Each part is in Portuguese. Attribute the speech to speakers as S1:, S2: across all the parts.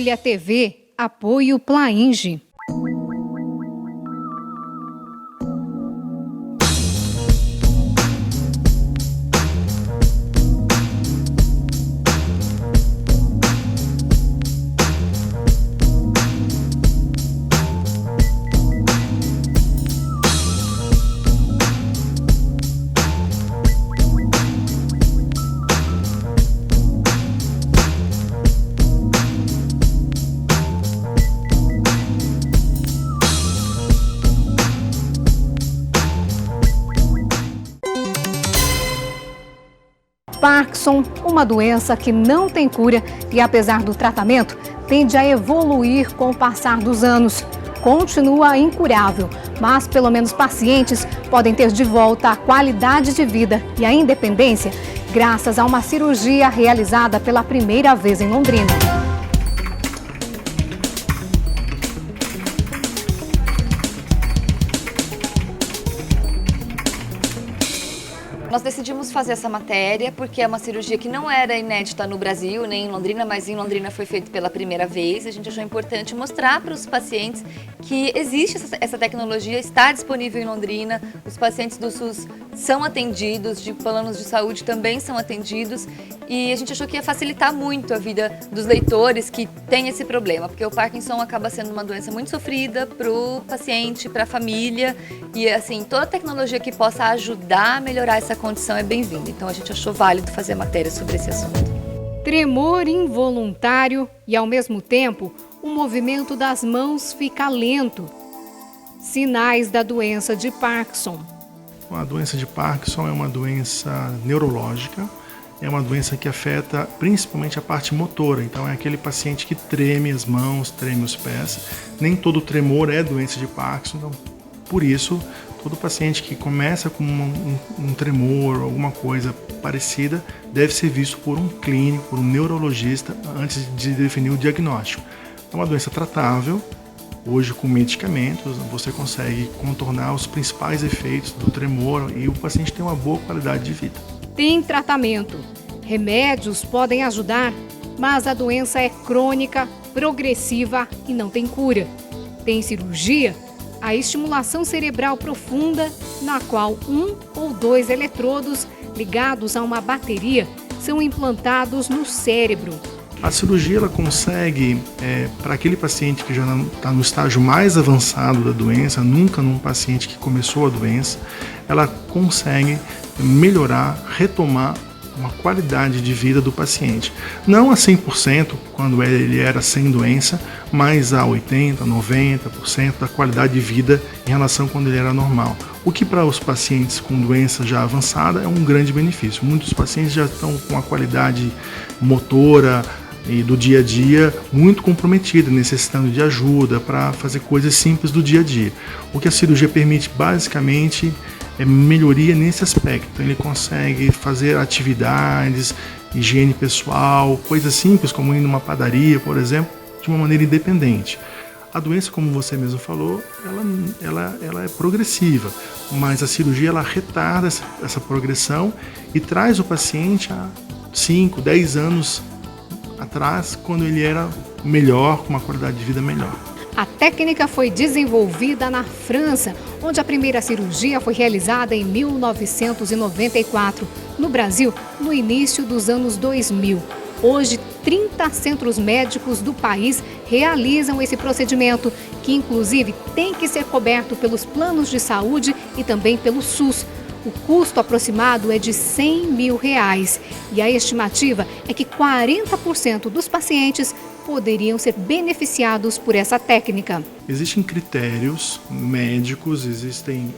S1: Folha TV, apoio Plainge. Parkinson, uma doença que não tem cura e, apesar do tratamento, tende a evoluir com o passar dos anos. Continua incurável, mas pelo menos pacientes podem ter de volta a qualidade de vida e a independência graças a uma cirurgia realizada pela primeira vez em Londrina.
S2: Nós decidimos fazer essa matéria porque é uma cirurgia que não era inédita no Brasil, nem em Londrina, mas em Londrina foi feito pela primeira vez. A gente achou importante mostrar para os pacientes que existe essa tecnologia, está disponível em Londrina. Os pacientes do SUS são atendidos, de planos de saúde também são atendidos. E a gente achou que ia facilitar muito a vida dos leitores que têm esse problema, porque o Parkinson acaba sendo uma doença muito sofrida para o paciente, para a família. E assim, toda tecnologia que possa ajudar a melhorar essa condição é bem-vinda. Então a gente achou válido fazer matéria sobre esse assunto.
S1: Tremor involuntário e, ao mesmo tempo, o movimento das mãos fica lento. Sinais da doença de Parkinson.
S3: A doença de Parkinson é uma doença neurológica, é uma doença que afeta principalmente a parte motora. Então é aquele paciente que treme as mãos, treme os pés. Nem todo tremor é doença de Parkinson, então por isso todo paciente que começa com um tremor, alguma coisa parecida, deve ser visto por um clínico, por um neurologista, antes de definir o diagnóstico. É uma doença tratável. Hoje, com medicamentos, você consegue contornar os principais efeitos do tremor e o paciente tem uma boa qualidade de vida.
S1: Tem tratamento. Remédios podem ajudar, mas a doença é crônica, progressiva e não tem cura. Tem cirurgia? A estimulação cerebral profunda, na qual 1 ou 2 eletrodos ligados a uma bateria são implantados no cérebro.
S3: A cirurgia ela consegue, para aquele paciente que já está no estágio mais avançado da doença, nunca num paciente que começou a doença, ela consegue melhorar, retomar uma qualidade de vida do paciente. Não a 100% quando ele era sem doença, mas a 80%, 90% da qualidade de vida em relação a quando ele era normal. O que para os pacientes com doença já avançada é um grande benefício. Muitos pacientes já estão com a qualidade motora e do dia a dia muito comprometida, necessitando de ajuda para fazer coisas simples do dia a dia. O que a cirurgia permite basicamente é melhoria nesse aspecto. Então, ele consegue fazer atividades, higiene pessoal, coisas simples como ir numa padaria, por exemplo, de uma maneira independente. A doença, como você mesmo falou, ela é progressiva, mas a cirurgia ela retarda essa progressão e traz o paciente a 5, 10 anos atrás, quando ele era melhor, com uma qualidade de vida melhor.
S1: A técnica foi desenvolvida na França, onde a primeira cirurgia foi realizada em 1994. No Brasil, no início dos anos 2000. Hoje, 30 centros médicos do país realizam esse procedimento, que inclusive tem que ser coberto pelos planos de saúde e também pelo SUS. O custo aproximado é de R$100 mil e a estimativa é que 40% dos pacientes poderiam ser beneficiados por essa técnica.
S3: Existem critérios médicos, existem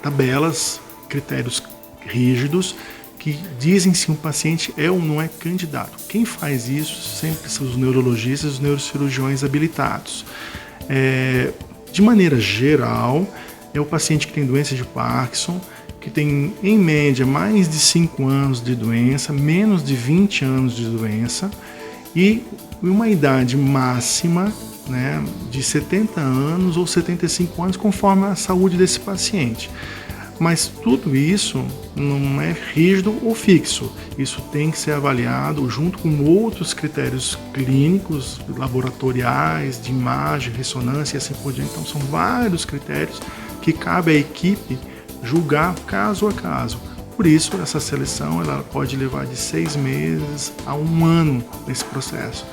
S3: tabelas, critérios rígidos que dizem se um paciente é ou não é candidato. Quem faz isso sempre são os neurologistas, os neurocirurgiões habilitados. De maneira geral, é o paciente que tem doença de Parkinson, que tem, em média, mais de 5 anos de doença, menos de 20 anos de doença e uma idade máxima, de 70 anos ou 75 anos, conforme a saúde desse paciente. Mas tudo isso não é rígido ou fixo. Isso tem que ser avaliado junto com outros critérios clínicos, laboratoriais, de imagem, ressonância e assim por diante. Então são vários critérios que cabe à equipe julgar caso a caso. Por isso, essa seleção ela pode levar de 6 meses a 1 ano nesse processo,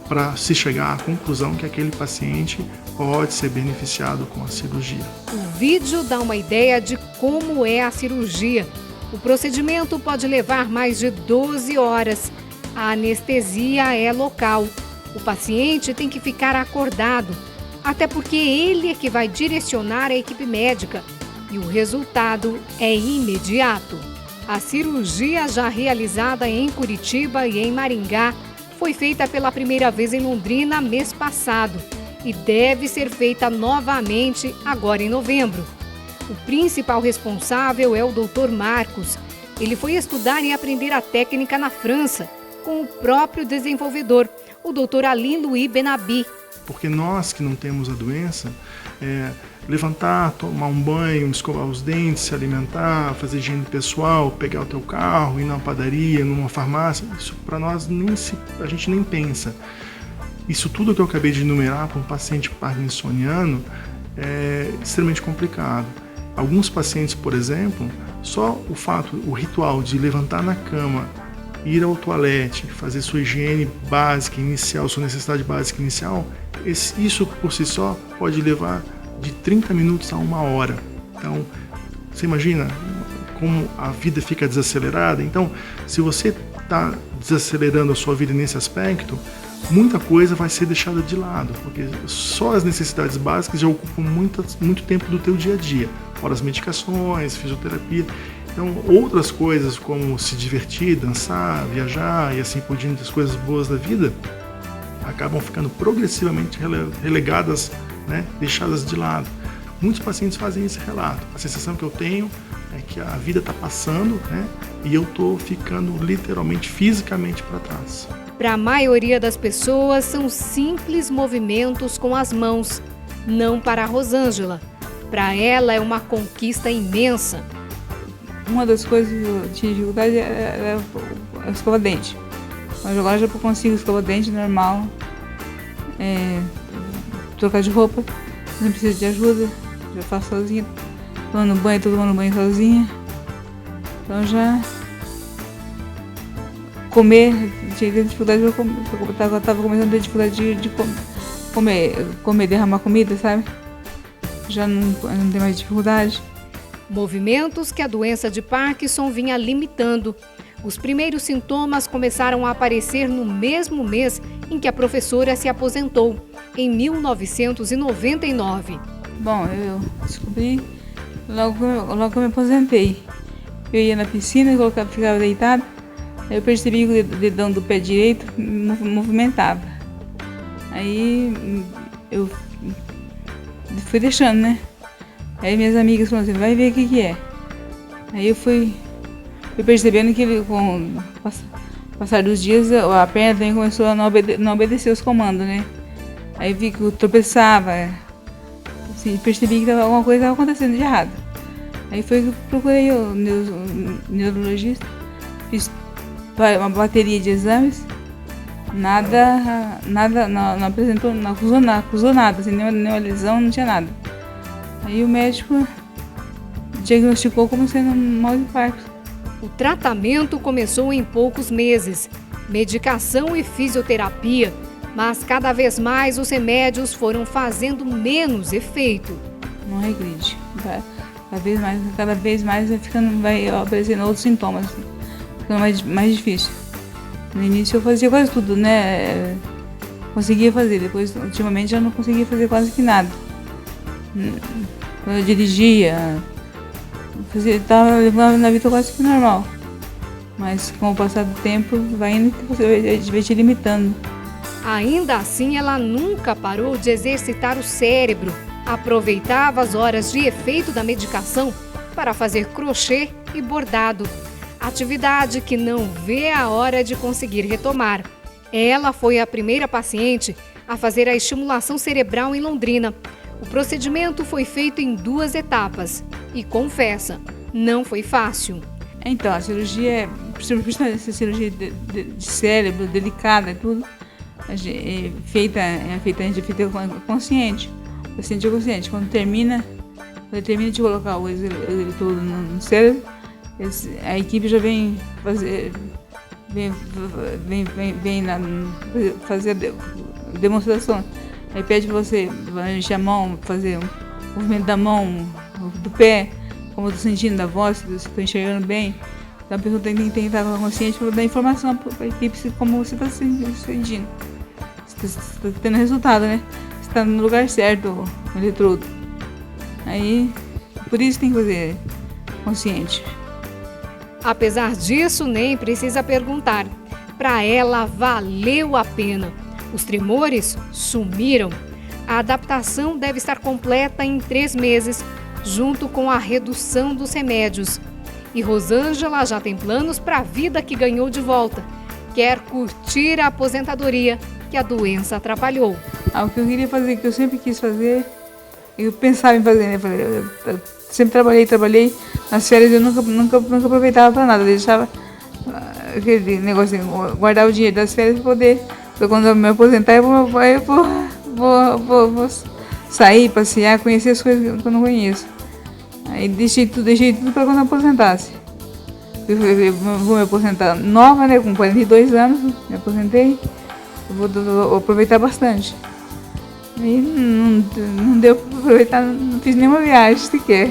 S3: para se chegar à conclusão que aquele paciente pode ser beneficiado com a cirurgia.
S1: O vídeo dá uma ideia de como é a cirurgia. O procedimento pode levar mais de 12 horas. A anestesia é local. O paciente tem que ficar acordado, até porque ele é que vai direcionar a equipe médica e o resultado é imediato. A cirurgia já realizada em Curitiba e em Maringá foi feita pela primeira vez em Londrina mês passado e deve ser feita novamente agora em novembro. O principal responsável é o Dr. Marcos. Ele foi estudar e aprender a técnica na França com o próprio desenvolvedor, o Dr. Alain Louis Benabi.
S3: Porque nós que não temos a doença, levantar, tomar um banho, escovar os dentes, se alimentar, fazer higiene pessoal, pegar o teu carro, ir numa padaria, numa farmácia, isso para nós a gente nem pensa. Isso tudo que eu acabei de enumerar para um paciente parkinsoniano é extremamente complicado. Alguns pacientes, por exemplo, só o ritual de levantar na cama, ir ao toalete, fazer sua higiene básica inicial, sua necessidade básica inicial, isso por si só pode levar de 30 minutos a 1 hora. Então, você imagina como a vida fica desacelerada? Então, se você está desacelerando a sua vida nesse aspecto, muita coisa vai ser deixada de lado, porque só as necessidades básicas já ocupam muito tempo do teu dia a dia, fora as medicações, fisioterapia. Então, outras coisas como se divertir, dançar, viajar e assim por diante, as coisas boas da vida, acabam ficando progressivamente relegadas, né, deixadas de lado. Muitos pacientes fazem esse relato. A sensação que eu tenho é que a vida está passando, né, e eu estou ficando literalmente, fisicamente para trás.
S1: Para a maioria das pessoas, são simples movimentos com as mãos. Não para a Rosângela. Para ela é uma conquista imensa.
S4: Uma das coisas que eu tinha dificuldade era a escova-dente. Mas agora já consigo escova-dente normal, trocar de roupa, não preciso de ajuda, já faço sozinha. Tô tomando banho sozinha. Então já comer, tinha dificuldade de comer, estava começando a ter dificuldade de comer, derramar comida, sabe? Já não tem mais dificuldade.
S1: Movimentos que a doença de Parkinson vinha limitando. Os primeiros sintomas começaram a aparecer no mesmo mês em que a professora se aposentou, em 1999.
S4: Bom, eu descobri logo que eu me aposentei. Eu ia na piscina, ficava deitada, aí eu percebi que o dedão do pé direito movimentava. Aí eu fui deixando, né? Aí minhas amigas falaram assim, vai ver o que é. Aí eu fui percebendo que com o passar dos dias a perna também começou a não obedecer os comandos, né? Aí vi que eu tropeçava, assim, percebi que alguma coisa estava acontecendo de errado. Aí foi que eu procurei o neurologista, fiz uma bateria de exames, nada não apresentou, não acusou nada, assim, nenhuma lesão, não tinha nada. Aí o médico diagnosticou como sendo mal de Parkinson.
S1: O tratamento começou em poucos meses, medicação e fisioterapia, mas cada vez mais os remédios foram fazendo menos efeito.
S4: Não regride, cada vez mais vai aparecendo outros sintomas, ficando mais difícil. No início eu fazia quase tudo, né? Conseguia fazer, depois ultimamente já não conseguia fazer quase que nada. Quando eu dirigia, estava levando na vida quase que normal. Mas com o passar do tempo vai indo que você vai te limitando.
S1: Ainda assim, ela nunca parou de exercitar o cérebro. Aproveitava as horas de efeito da medicação para fazer crochê e bordado. Atividade que não vê a hora de conseguir retomar. Ela foi a primeira paciente a fazer a estimulação cerebral em Londrina. O procedimento foi feito em 2 etapas e confessa, não foi fácil.
S4: Então, a cirurgia, principalmente essa cirurgia de cérebro, delicada e tudo, a gente é feita consciente. O paciente é consciente. Quando termina de colocar o eletrodo no cérebro, a equipe já vem fazer a demonstração. Aí pede para você mexer a mão, fazer o movimento da mão, do pé, como eu estou sentindo, da voz, se estou enxergando bem. Então a pessoa tem que estar consciente para dar informação para a equipe como você está se sentindo. Se está tendo resultado, né? Se está no lugar certo o eletrodo. Aí, por isso tem que fazer consciente.
S1: Apesar disso, nem precisa perguntar. Para ela, valeu a pena. Os tremores sumiram. A adaptação deve estar completa em 3 meses, junto com a redução dos remédios. E Rosângela já tem planos para a vida que ganhou de volta. Quer curtir a aposentadoria que a doença atrapalhou.
S4: O que eu queria fazer, que eu sempre quis fazer, eu pensava em fazer, né? Eu sempre trabalhei. Nas férias eu nunca aproveitava para nada, eu deixava aquele negócio, guardar o dinheiro das férias para poder, quando eu me aposentar, eu vou sair, passear, conhecer as coisas que eu não conheço. Aí deixei tudo para quando eu aposentasse. Eu vou me aposentar nova, né? Com 42 anos, me aposentei. Eu vou aproveitar bastante. Aí não deu para aproveitar, não fiz nenhuma viagem sequer.